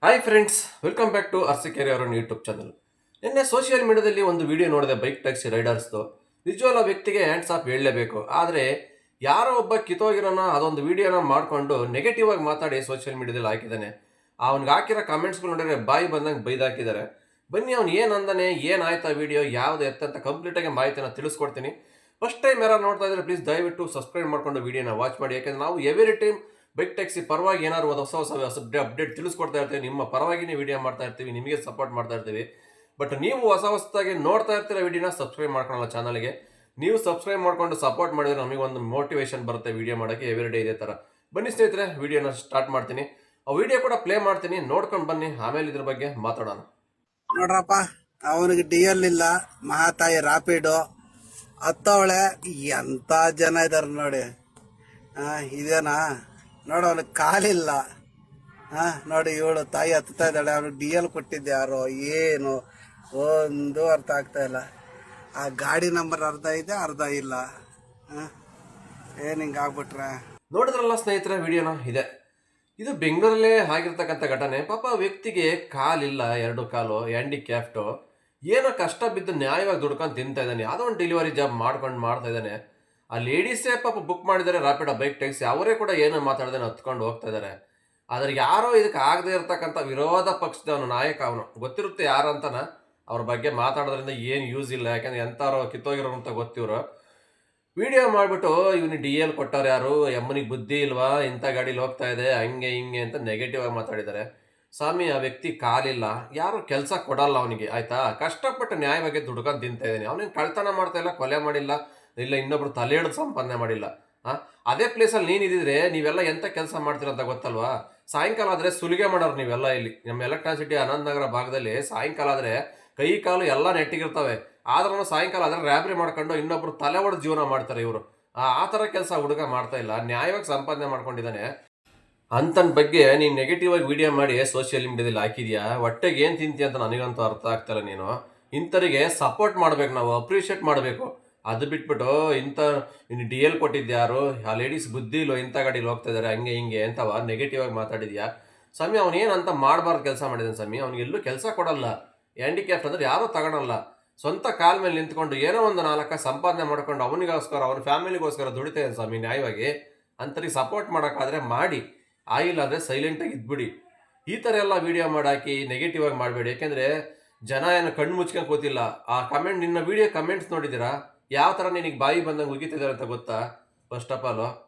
Hi friends, welcome back to RC career YouTube channel. ನಿನ್ನೆ social ಮೀಡಿಯಾದಲ್ಲಿ ಒಂದು video ನೋಡಿದೆ ಬೈಕ್ ಟ್ಯಾಕ್ಸಿ ರೈಡರ್ಸ್ದು. ನಿಜವಾದ ವ್ಯಕ್ತಿಗೆ ಹ್ಯಾಂಡ್ಸ್ ಆಫ್ ಹೇಳಲೇಬೇಕು. ಆದರೆ ಯಾರೋ ಒಬ್ಬ ಕಿತ್ತೋಗಿರೋನ ಅದೊಂದು ವಿಡಿಯೋನ ಮಾಡಿಕೊಂಡು ನೆಗೆಟಿವ್ ಆಗಿ ಮಾತಾಡಿ ಸೋಷಿಯಲ್ ಮೀಡಿಯಾದಲ್ಲಿ ಹಾಕಿದ್ದಾನೆ. ಅವ್ನಿಗೆ ಹಾಕಿರೋ ಕಮೆಂಟ್ಸ್ಗಳು ನೋಡಿದ್ರೆ ಬಾಯಿ ಬಂದಂಗೆ ಬೈದಾಕಿದ್ದಾರೆ. ಬನ್ನಿ ಅವ್ನು ಏನು ಅಂದಾನೆ, ಏನಾಯ್ತು ಆ ವಿಡಿಯೋ, ಯಾವುದು ಎತ್ತಂತ ಕಂಪ್ಲೀಟಾಗಿ ಮಾಹಿತಿನ ತಿಳಿಸ್ಕೊಡ್ತೀನಿ. ಫಸ್ಟ್ ಟೈಮ್ ಯಾರು ನೋಡ್ತಾ ಇದ್ರೆ ಪ್ಲೀಸ್ ದಯವಿಟ್ಟು ಸಬ್ಸ್ಕ್ರೈಬ್ ಮಾಡ್ಕೊಂಡು ವಿಡಿಯೋನ ವಾಚ್ ಮಾಡಿ. ಯಾಕೆಂದ್ರೆ ನಾವು ಎವ್ರಿ ಟೈಮ್ ಬೈಕ್ ಟ್ಯಾಕ್ಸಿ ಪರವಾಗಿ ಏನಾದ್ರು ಒಂದು ಹೊಸ ಅಪ್ಡೇಟ್ ತಿಳಿಸ್ಕೊಡ್ತಾ ಇರ್ತೀವಿ. ನಿಮ್ಮ ಪರವಾಗಿನೇ ವಿಡಿಯೋ ಮಾಡ್ತಾ ಇರ್ತೀವಿ, ನಿಮಗೆ ಸಪೋರ್ಟ್ ಮಾಡ್ತಾ ಇರ್ತೀವಿ. ಬಟ್ ನೀವು ಹೊಸದಾಗಿ ನೋಡ್ತಾ ಇರ್ತೀರ ವಿಡಿಯೋನ ಸಬ್ಸ್ಕ್ರೈಬ್ ಮಾಡ್ಕೊಳ್ಳಲ್ಲ ಚಾನಲ್ಗೆ. ನೀವು ಸಬ್ಸ್ಕ್ರೈಬ್ ಮಾಡ್ಕೊಂಡು ಸಪೋರ್ಟ್ ಮಾಡಿದ್ರೆ ನಮಗೆ ಒಂದು ಮೋಟಿವೇಶನ್ ಬರುತ್ತೆ ವಿಡಿಯೋ ಮಾಡೋಕ್ಕೆ ಎವ್ರಿ ಡೇ ಇದೇ ಥರ. ಬನ್ನಿ ಸ್ನೇಹಿತರೆ, ವಿಡಿಯೋನ ಸ್ಟಾರ್ಟ್ ಮಾಡ್ತೀನಿ. ಆ ವಿಡಿಯೋ ಕೂಡ ಪ್ಲೇ ಮಾಡ್ತೀನಿ, ನೋಡ್ಕೊಂಡು ಬನ್ನಿ. ಆಮೇಲೆ ಇದ್ರ ಬಗ್ಗೆ ಮಾತಾಡೋಣ. ನೋಡ್ರಪ್ಪ, ಅವನಿಗೆ ಡಿ ಎಲ್ ಇಲ್ಲ, ಮಹಾತಾಯಿ ರಾಪಿಡು ಹತ್ತವಳೆ. ಎಂತ ಜನ ಇದಾರೆ ನೋಡಿ. ಇದೇನಾ ನೋಡು, ಅವನಿಗೆ ಕಾಲಿಲ್ಲ. ನೋಡಿ, ಇವಳು ತಾಯಿ ಹತ್ತಾ ಇದ್ದಾಳೆ. ಅವನಿಗೆ ಡಿ ಎಲ್ ಕೊಟ್ಟಿದ್ದೆ ಯಾರೋ, ಏನು ಒಂದು ಅರ್ಥ ಆಗ್ತಾ ಇಲ್ಲ. ಆ ಗಾಡಿ ನಂಬರ್ ಅರ್ಧ ಇದೆ, ಅರ್ಧ ಇಲ್ಲ. ಏನು ಹಿಂಗೆ ಆಗ್ಬಿಟ್ರೆ. ನೋಡಿದ್ರಲ್ಲ ಸ್ನೇಹಿತರೆ, ವಿಡಿಯೋನ ಇದೆ. ಇದು ಬೆಂಗಳೂರಲ್ಲೇ ಆಗಿರ್ತಕ್ಕಂಥ ಘಟನೆ. ಪಾಪ ವ್ಯಕ್ತಿಗೆ ಕಾಲಿಲ್ಲ, ಎರಡು ಕಾಲು ಹ್ಯಾಂಡಿಕ್ಯಾಫ್ಟು. ಏನೋ ಕಷ್ಟ ಬಿದ್ದು ನ್ಯಾಯವಾಗಿ ದುಡ್ಕೊಂಡು ತಿಂತಾ ಇದ್ದಾನೆ. ಯಾವುದೋ ಒಂದು ಡೆಲಿವರಿ ಜಾಬ್ ಮಾಡ್ತಾ ಇದ್ದಾನೆ. ಆ ಲೇಡೀಸೇ ಪಾಪ ಬುಕ್ ಮಾಡಿದ್ದಾರೆ ರ್ಯಾಪಿಡೋ ಬೈಕ್ ಟ್ಯಾಕ್ಸಿ. ಅವರೇ ಕೂಡ ಏನೋ ಮಾತಾಡ್ದೇನೆ ಹತ್ಕೊಂಡು ಹೋಗ್ತಾ ಇದ್ದಾರೆ. ಆದರೆ ಯಾರೋ ಇದಕ್ಕೆ ಆಗದೆ ಇರತಕ್ಕಂಥ ವಿರೋಧ ಪಕ್ಷದವನು ನಾಯಕ, ಅವನು ಗೊತ್ತಿರುತ್ತೆ ಯಾರಂತನ. ಅವ್ರ ಬಗ್ಗೆ ಮಾತಾಡೋದ್ರಿಂದ ಏನು ಯೂಸ್ ಇಲ್ಲ. ಯಾಕಂದ್ರೆ ಎಂಥವ್ರು ಕಿತ್ತೋಗಿರೋ ಅಂತ ಗೊತ್ತಿವರು. ವಿಡಿಯೋ ಮಾಡಿಬಿಟ್ಟು ಇವನಿಗೆ ಡಿ ಎಲ್ ಕೊಟ್ಟವ್ರು ಯಾರು, ಎಮ್ಮನಿಗೆ ಬುದ್ಧಿ ಇಲ್ವಾ, ಇಂಥ ಗಾಡೀಲಿ ಹೋಗ್ತಾ ಇದೆ, ಹಂಗೆ ಹಿಂಗೆ ಅಂತ ನೆಗೆಟಿವ್ ಆಗಿ ಮಾತಾಡಿದ್ದಾರೆ. ಸ್ವಾಮಿ, ಆ ವ್ಯಕ್ತಿ ಕಾಲಿಲ್ಲ, ಯಾರು ಕೆಲಸ ಕೊಡಲ್ಲ ಅವನಿಗೆ, ಆಯ್ತಾ? ಕಷ್ಟಪಟ್ಟು ನ್ಯಾಯವಾಗಿ ದುಡ್ಕೊಂಡು ತಿಂತಾ ಇದ್ದಾನೆ. ಅವನೇನು ಕಳ್ತನ ಮಾಡ್ತಾ ಇಲ್ಲ, ಕೊಲೆ ಮಾಡಿಲ್ಲ, ಇಲ್ಲ ಇನ್ನೊಬ್ರು ತಲೆ ಹಿಡಿದು ಸಂಪಾದನೆ ಮಾಡಿಲ್ಲ. ಅದೇ ಪ್ಲೇಸಲ್ಲಿ ನೀನಿದ್ರೆ ನೀವೆಲ್ಲ ಎಂಥ ಕೆಲಸ ಮಾಡ್ತೀರಂತ ಗೊತ್ತಲ್ವಾ? ಸಾಯಂಕಾಲ ಆದರೆ ಸುಲಿಗೆ ಮಾಡೋರು ನೀವೆಲ್ಲ. ಇಲ್ಲಿ ನಮ್ಮ ಎಲೆಕ್ಟ್ರಾಸಿಟಿ ಆನಂದ್ ನಗರ ಭಾಗದಲ್ಲಿ ಸಾಯಂಕಾಲ ಆದರೆ ಕೈ ಕಾಲು ಎಲ್ಲ ನೆಟ್ಟಿಗಿರ್ತವೆ. ಆದ್ರೂ ಸಾಯಂಕಾಲ ಆದರೆ ರ್ಯಾಬ್ರಿ ಮಾಡ್ಕೊಂಡು ಇನ್ನೊಬ್ರು ತಲೆ ಹೊಡೆದು ಜೀವನ ಮಾಡ್ತಾರೆ ಇವರು. ಆ ಥರ ಕೆಲಸ ಹುಡುಗ ಮಾಡ್ತಾ ಇಲ್ಲ, ನ್ಯಾಯವಾಗಿ ಸಂಪಾದನೆ ಮಾಡ್ಕೊಂಡಿದ್ದಾನೆ. ಅಂತನ ಬಗ್ಗೆ ನೀನು ನೆಗೆಟಿವ್ ಆಗಿ ವಿಡಿಯೋ ಮಾಡಿ ಸೋಷಿಯಲ್ ಮೀಡಿಯಾದಲ್ಲಿ ಹಾಕಿದ್ಯಾ. ಹೊಟ್ಟೆಗೆ ಏನು ತಿಂತೀಯ ಅಂತ ನನಗಂತೂ ಅರ್ಥ ಆಗ್ತಾಯಿಲ್ಲ. ನೀನು ಇಂಥವರಿಗೆ ಸಪೋರ್ಟ್ ಮಾಡ್ಬೇಕು, ನಾವು ಅಪ್ರಿಷಿಯೇಟ್ ಮಾಡಬೇಕು. ಅದು ಬಿಟ್ಬಿಟ್ಟು ಇನ್ನು ಡಿ ಎಲ್ ಕೊಟ್ಟಿದ್ಯಾರು, ಆ ಲೇಡೀಸ್ ಬುದ್ಧಿ ಇಲ್ಲೋ, ಇಂಥ ಗಾಡೀಲಿ ಹೋಗ್ತಾ ಇದ್ದಾರೆ, ಹಂಗೆ ಹಿಂಗೆ ಅಂತವ ನೆಗೆಟಿವ್ ಆಗಿ ಮಾತಾಡಿದ್ಯಾ. ಸ್ವಾಮಿ, ಅವನೇನಂತ ಮಾಡಬಾರ್ದು ಕೆಲಸ ಮಾಡಿದ್ದಾನೆ ಸ್ವಾಮಿ. ಅವ್ನಿಗೆಲ್ಲೂ ಕೆಲಸ ಕೊಡಲ್ಲ. ಹ್ಯಾಂಡಿಕ್ಯಾಫ್ಟ್ ಅಂದರೆ ಯಾರೂ ತಗೊಳಲ್ಲ. ಸ್ವಂತ ಕಾಲ ಮೇಲೆ ನಿಂತ್ಕೊಂಡು ಏನೋ ಒಂದು ನಾಲ್ಕು ಸಂಪಾದನೆ ಮಾಡ್ಕೊಂಡು ಅವನಿಗೋಸ್ಕರ, ಅವನ ಫ್ಯಾಮಿಲಿಗೋಸ್ಕರ ದುಡಿತಾ ಇದ್ದಾನೆ ಸ್ವಾಮಿ ನ್ಯಾಯವಾಗಿ. ಅಂಥವ್ರಿಗೆ ಸಪೋರ್ಟ್ ಮಾಡೋಕ್ಕಾದ್ರೆ ಮಾಡಿ, ಆಯಿಲ್ಲ ಅಂದರೆ ಸೈಲೆಂಟಾಗಿ ಇದ್ಬಿಡಿ. ಈ ಥರ ಎಲ್ಲ ವೀಡಿಯೋ ಮಾಡಾಕಿ ನೆಗೆಟಿವ್ ಆಗಿ ಮಾಡಬೇಡಿ. ಯಾಕೆಂದರೆ ಜನ ಏನು ಕಣ್ಣು ಮುಚ್ಕೊಂಡು ಕೂತಿಲ್ಲ. ಆ ಕಮೆಂಟ್, ನಿನ್ನ ವೀಡಿಯೋ ಕಮೆಂಟ್ಸ್ ನೋಡಿದ್ದೀರಾ ಯಾವ ಥರ ನಿನಗೆ ಬಾಯಿ ಬಂದಂಗೆ ಉಗಿತಿದ್ದಾರೆ ಅಂತ ಗೊತ್ತಾ? ಫಸ್ಟ್ ಆಫ್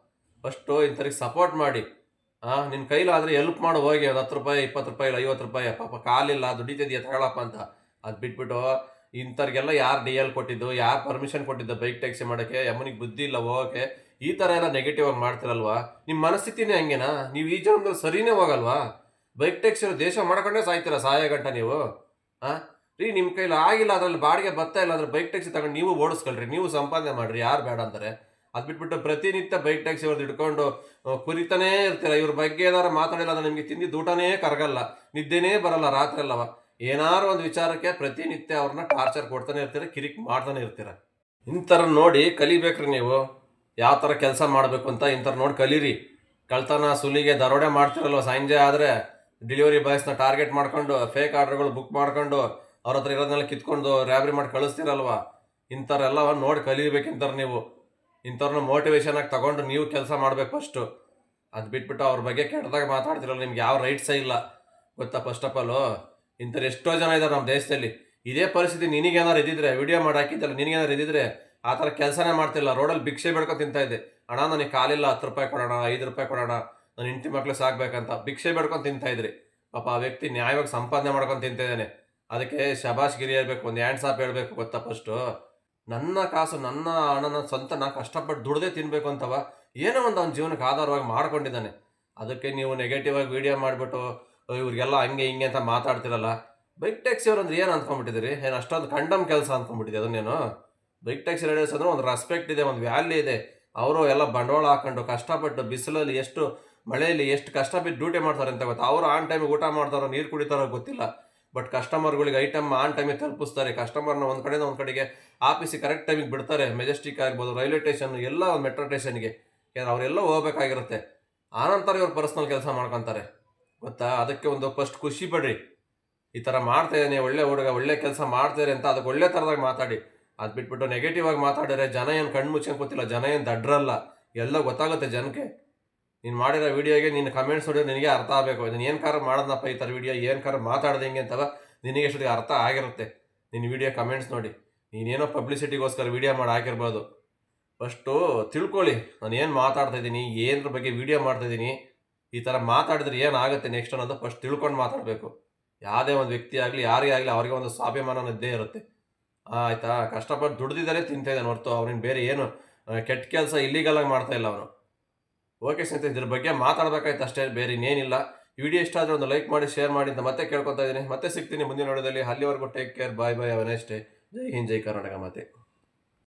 ಫಸ್ಟು ಇಂಥವ್ರಿಗೆ ಸಪೋರ್ಟ್ ಮಾಡಿ. ನಿನ್ನ ಕೈಲಾದರೆ ಹೆಲ್ಪ್ ಮಾಡು, ಹೋಗಿ ಒಂದು 10 ರೂಪಾಯಿ, 20 ರೂಪಾಯಿ, 50 ರೂಪಾಯಿ. ಪಾಪ ಕಾಲಿಲ್ಲ, ದುಡಿತಿದೆಯಾ ತಗೊಳಪ್ಪ ಅಂತ. ಅದು ಬಿಟ್ಬಿಟ್ಟು ಇಂಥವ್ರಿಗೆಲ್ಲ ಯಾರು ಡಿ ಎಲ್ ಕೊಟ್ಟಿದ್ದು, ಯಾರು ಪರ್ಮಿಷನ್ ಕೊಟ್ಟಿದ್ದು ಬೈಕ್ ಟ್ಯಾಕ್ಸಿ ಮಾಡೋಕ್ಕೆ, ಯಮ್ಮನಿಗೆ ಬುದ್ಧಿ ಇಲ್ಲ ಹೋಗೋಕ್ಕೆ, ಈ ಥರ ಎಲ್ಲ ನೆಗೆಟಿವ್ ಆಗಿ ಮಾಡ್ತಿರಲ್ವಾ? ನಿಮ್ಮ ಮನಸ್ಥಿತಿನೇ ಹಂಗೆನಾ? ನೀವು ಈ ಜನ್ಮದಲ್ಲಿ ಸರಿನೇ ಹೋಗಲ್ವಾ? ಬೈಕ್ ಟ್ಯಾಕ್ಸಿ ದೇಶ ಮಾಡ್ಕೊಂಡೇ ಸಾಯ್ತೀರಾ ಸಾಯೋ ಗಂಟ ನೀವು. ರೀ, ನಿಮ್ಮ ಕೈಲಿ ಆಗಿಲ್ಲ, ಅದರಲ್ಲಿ ಬಾಡಿಗೆ ಬರ್ತಾ ಇಲ್ಲ ಅಂದ್ರೆ ಬೈಕ್ ಟ್ಯಾಕ್ಸಿ ತಗೊಂಡು ನೀವು ಓಡಿಸ್ಕೊಳ್ರಿ, ನೀವು ಸಂಪಾದನೆ ಮಾಡಿರಿ, ಯಾರು ಬೇಡ ಅಂತಾರೆ. ಅದು ಬಿಟ್ಬಿಟ್ಟು ಪ್ರತಿನಿತ್ಯ ಬೈಕ್ ಟ್ಯಾಕ್ಸಿ ಅವ್ರದ್ದು ಹಿಡ್ಕೊಂಡು ಕುರಿತಾನೇ ಇರ್ತೀರ. ಇವ್ರ ಬಗ್ಗೆ ಏನಾರು ಮಾತಾಡಿಲ್ಲ ಅಂದ್ರೆ ನಿಮಗೆ ತಿಂದಿದ್ದು ಊಟನೇ ಕರಗಲ್ಲ, ನಿದ್ದೆನೇ ಬರಲ್ಲ ರಾತ್ರಿ ಅಲ್ಲವ. ಏನಾರು ಒಂದು ವಿಚಾರಕ್ಕೆ ಪ್ರತಿನಿತ್ಯ ಅವ್ರನ್ನ ಟಾರ್ಚರ್ ಕೊಡ್ತಾನೆ ಇರ್ತೀರ, ಕಿರಿಕ್ ಮಾಡ್ತಾನೆ ಇರ್ತೀರ. ಇಂಥರ ನೋಡಿ ಕಲಿಬೇಕ್ರಿ ನೀವು, ಯಾವ ಥರ ಕೆಲಸ ಮಾಡಬೇಕು ಅಂತ. ಇಂಥವ್ರು ನೋಡಿ ಕಲೀರಿ. ಕಳ್ತನ, ಸುಲಿಗೆ, ದರೋಡೆ ಮಾಡ್ತಿರಲ್ವ ಸಂಜೆ ಆದರೆ, ಡೆಲಿವರಿ ಬಾಯ್ಸ್ನ ಟಾರ್ಗೆಟ್ ಮಾಡ್ಕೊಂಡು ಫೇಕ್ ಆರ್ಡರ್ಗಳು ಬುಕ್ ಮಾಡ್ಕೊಂಡು ಅವ್ರ ಹತ್ರ ಇರೋದನ್ನೆಲ್ಲ ಕಿತ್ಕೊಂಡು ರ್ಯಾಬ್ರಿ ಮಾಡಿ ಕಳಿಸ್ತೀರಲ್ವ. ಇಂಥವ್ರೆಲ್ಲ ನೋಡಿ ಕಲಿಬೇಕಿಂತಾರೆ ನೀವು. ಇಂಥವ್ರನ್ನ ಮೋಟಿವೇಶನ್ ಆಗಿ ತಗೊಂಡು ನೀವು ಕೆಲಸ ಮಾಡಬೇಕು ಫಸ್ಟು. ಅದು ಬಿಟ್ಬಿಟ್ಟು ಅವ್ರ ಬಗ್ಗೆ ಕೆಟ್ಟದಾಗ ಮಾತಾಡ್ತಿರಲ್ಲ, ನಿಮ್ಗೆ ಯಾವ ರೈಟ್ಸೇ ಇಲ್ಲ ಗೊತ್ತಾ? ಫಸ್ಟ್ ಆಫ್ ಇಂಥವ್ರು ಎಷ್ಟೋ ಜನ ಇದ್ದಾರೆ ನಮ್ಮ ದೇಶದಲ್ಲಿ. ಇದೇ ಪರಿಸ್ಥಿತಿ ನಿನಗೇನಾರು ಇದ್ದಿದ್ರೆ, ವಿಡಿಯೋ ಮಾಡಿ ಹಾಕಿದ್ದಲ್ಲ, ನಿನಗೇನಾರು ಇದ್ದಿದ್ರೆ ಆ ಥರ ಕೆಲಸನೇ ಮಾಡ್ತಿಲ್ಲ. ರೋಡಲ್ಲಿ ಭಿಕ್ಷೆ ಬೇಡ್ಕೊಂಡು ತಿಂತಾ ಇದ್ದೆ. ಅಣ್ಣ ನನಗೆ ಕಾಲಿಲ್ಲ, 10 ರೂಪಾಯಿ ಕೊಡೋಣ, 5 ರೂಪಾಯಿ ಕೊಡೋಣ, ನನ್ನ ಹೆಂಡತಿ ಮಕ್ಳು ಸಾಕ್ಬೇಕಂತ ಭಿಕ್ಷೆ ಬೇಡ್ಕೊಂಡು ತಿಂತಾ ಇದ್ರಿ. ಪಾಪ ಆ ವ್ಯಕ್ತಿ ನ್ಯಾಯವಾಗಿ ಸಂಪಾದನೆ ಮಾಡ್ಕೊಂಡು ತಿಂತಿದ್ದಾನೆ. ಅದಕ್ಕೆ ಶಬಾಷ್ಗಿರಿ ಹೇಳ್ಬೇಕು, ಒಂದು ಹ್ಯಾಂಡ್ಸ್ ಆಫ್ ಹೇಳ್ಬೇಕು ಗೊತ್ತಾ? ಫಸ್ಟು ನನ್ನ ಕಾಸು, ನನ್ನ ಹಣನ ಸ್ವಂತ ನಾನು ಕಷ್ಟಪಟ್ಟು ದುಡ್ದೇ ತಿನ್ನಬೇಕು ಅಂತವ ಏನೋ ಒಂದು ಅವ್ನ ಜೀವನಕ್ಕೆ ಆಧಾರವಾಗಿ ಮಾಡ್ಕೊಂಡಿದ್ದಾನೆ. ಅದಕ್ಕೆ ನೀವು ನೆಗೆಟಿವ್ ಆಗಿ ವಿಡಿಯೋ ಮಾಡಿಬಿಟ್ಟು ಇವ್ರಿಗೆಲ್ಲ ಹಂಗೆ ಹಿಂಗೆ ಅಂತ ಮಾತಾಡ್ತಿರಲ್ಲ. ಬೈಕ್ ಟ್ಯಾಕ್ಸಿ ಅವ್ರು ಅಂದ್ರೆ ಏನು ಅಂದ್ಕೊಂಡ್ಬಿಟ್ಟಿದ್ದೀರಿ? ಏನು ಅಷ್ಟೊಂದು ಕಂಡಮ್ ಕೆಲಸ ಅಂದ್ಕೊಂಡ್ಬಿಟ್ಟಿದೆ ಅದನ್ನೇನು? ಬೈಕ್ ಟ್ಯಾಕ್ಸಿ ರೈಡರ್ಸ್ ಅಂದ್ರೆ ಒಂದು ರೆಸ್ಪೆಕ್ಟ್ ಇದೆ, ಒಂದು ವ್ಯಾಲ್ಯೂ ಇದೆ. ಅವರು ಎಲ್ಲ ಬಂಡವಾಳ ಹಾಕೊಂಡು ಕಷ್ಟಪಟ್ಟು ಬಿಸಿಲಲ್ಲಿ ಎಷ್ಟು ಮಳೆಯಲ್ಲಿ ಎಷ್ಟು ಕಷ್ಟ ಬಿದ್ದು ಡ್ಯೂಟಿ ಮಾಡ್ತಾರೆ ಅಂತ ಗೊತ್ತಾ? ಅವರು ಆನ್ ಟೈಮಿಗೆ ಊಟ ಮಾಡ್ತಾರೋ, ನೀರು ಕುಡಿತಾರೋ ಗೊತ್ತಿಲ್ಲ. ಬಟ್ ಕಸ್ಟಮರ್ಗಳಿಗೆ ಐಟಮ್ ಆನ್ ಟೈಮಿಗೆ ತಲುಪಿಸ್ತಾರೆ. ಕಸ್ಟಮರ್ನ ಒಂದು ಕಡೆಯಿಂದ ಒಂದು ಕಡೆಗೆ ಆಫೀಸಿಗೆ ಕರೆಕ್ಟ್ ಟೈಮಿಗೆ ಬಿಡ್ತಾರೆ. ಮೆಜೆಸ್ಟಿಕ್ ಆಗ್ಬೋದು, ರೈಲ್ವೆ ಸ್ಟೇಷನ್, ಎಲ್ಲ ಒಂದು ಮೆಟ್ರೋ ಸ್ಟೇಷನ್ಗೆ. ಯಾರು ಅವರೆಲ್ಲ ಹೋಗ್ಬೇಕಾಗಿರುತ್ತೆ. ಆನಂತರ ಇವ್ರು ಪರ್ಸ್ನಲ್ ಕೆಲಸ ಮಾಡ್ಕೊತಾರೆ ಗೊತ್ತಾ? ಅದಕ್ಕೆ ಒಂದು ಫಸ್ಟ್ ಖುಷಿ ಪಡ್ರಿ. ಈ ಥರ ಮಾಡ್ತಾ ಇದ್ದಾನೆ, ಒಳ್ಳೆ ಹುಡುಗ, ಒಳ್ಳೆ ಕೆಲಸ ಮಾಡ್ತಾರೆ ಅಂತ ಅದಕ್ಕೆ ಒಳ್ಳೆ ಥರದಾಗ ಮಾತಾಡಿ. ಅದು ಬಿಟ್ಬಿಟ್ಟು ನೆಗೆಟಿವ್ ಆಗಿ ಮಾತಾಡಿದ್ರೆ ಜನ ಏನು ಕಣ್ಣು ಮುಚ್ಕೊಂಡು ಕೂತಿಲ್ಲ, ಜನ ಏನು ದಡ್ರಲ್ಲ, ಎಲ್ಲ ಗೊತ್ತಾಗುತ್ತೆ ಜನಕ್ಕೆ. ನೀನು ಮಾಡಿರೋ ವಿಡಿಯೋಗೆ ನೀನು ಕಮೆಂಟ್ಸ್ ನೋಡಿದ್ರೆ ನಿನಗೆ ಅರ್ಥ ಆಗಬೇಕು. ನೀನು ಏನು ಕಾರ ಮಾಡೋದಪ್ಪ ಈ ಥರ ವಿಡಿಯೋ, ಏನು ಕಾರ ಮಾತಾಡ್ದೆ ಹಿಂಗೆ ಅಂತವ ನಿನಗೆ ಎಷ್ಟೊತ್ತಿಗೆ ಅರ್ಥ ಆಗಿರುತ್ತೆ ನಿನ್ನ ವಿಡಿಯೋ ಕಮೆಂಟ್ಸ್ ನೋಡಿ. ನೀನೇನೋ ಪಬ್ಲಿಸಿಟಿಗೋಸ್ಕರ ವಿಡಿಯೋ ಮಾಡಿ ಹಾಕಿರ್ಬೋದು. ಫಸ್ಟು ತಿಳ್ಕೊಳ್ಳಿ ನಾನು ಏನು ಮಾತಾಡ್ತಾ ಇದ್ದೀನಿ, ಏನರ ಬಗ್ಗೆ ವಿಡಿಯೋ ಮಾಡ್ತಾಯಿದ್ದೀನಿ, ಈ ಥರ ಮಾತಾಡಿದ್ರೆ ಏನಾಗುತ್ತೆ ನೆಕ್ಸ್ಟ್ ಅನ್ನೋದು ಫಸ್ಟ್ ತಿಳ್ಕೊಂಡು ಮಾತಾಡಬೇಕು. ಯಾವುದೇ ಒಂದು ವ್ಯಕ್ತಿ ಆಗಲಿ ಯಾರೇ ಆಗಲಿ ಅವ್ರಿಗೆ ಒಂದು ಸ್ವಾಭಿಮಾನ ಅನ್ನೋದೇ ಇರುತ್ತೆ. ಆಯಿತಾ? ಕಷ್ಟಪಟ್ಟು ದುಡ್ದಿದ್ದಾರೆ ತಿಂತಾ ಇದ್ದಾನೆ ಹೊರತು ಅವ್ನಿಗೆ ಬೇರೆ ಏನು ಕೆಟ್ಟ ಕೆಲಸ ಇಲ್ಲಿಗಲಾಗಿ ಮಾಡ್ತಾ ಇಲ್ಲ ಅವನು. ಓಕೆ ಸ್ನೇಹಿತರೆ, ಇದ್ರ ಬಗ್ಗೆ ಮಾತಾಡಬೇಕಾಯ್ತು ಅಷ್ಟೇ, ಬೇರೆ ಇನ್ನೇನಿಲ್ಲ. ವಿಡಿಯೋ ಇಷ್ಟ ಆದರೆ ಒಂದು ಲೈಕ್ ಮಾಡಿ, ಶೇರ್ ಮಾಡಿ ಅಂತ ಮತ್ತೆ ಕೇಳ್ಕೊತಾ ಇದ್ದೀನಿ. ಮತ್ತೆ ಸಿಗ್ತೀನಿ ಮುಂದಿನ ವಿಡಿಯೋದಲ್ಲಿ. ಅಲ್ಲಿವರೆಗೂ take care, bye bye, have a nice day. ಜೈ ಹಿಂದ್, ಜೈ ಕರ್ನಾಟಕ ಮಾತೆ.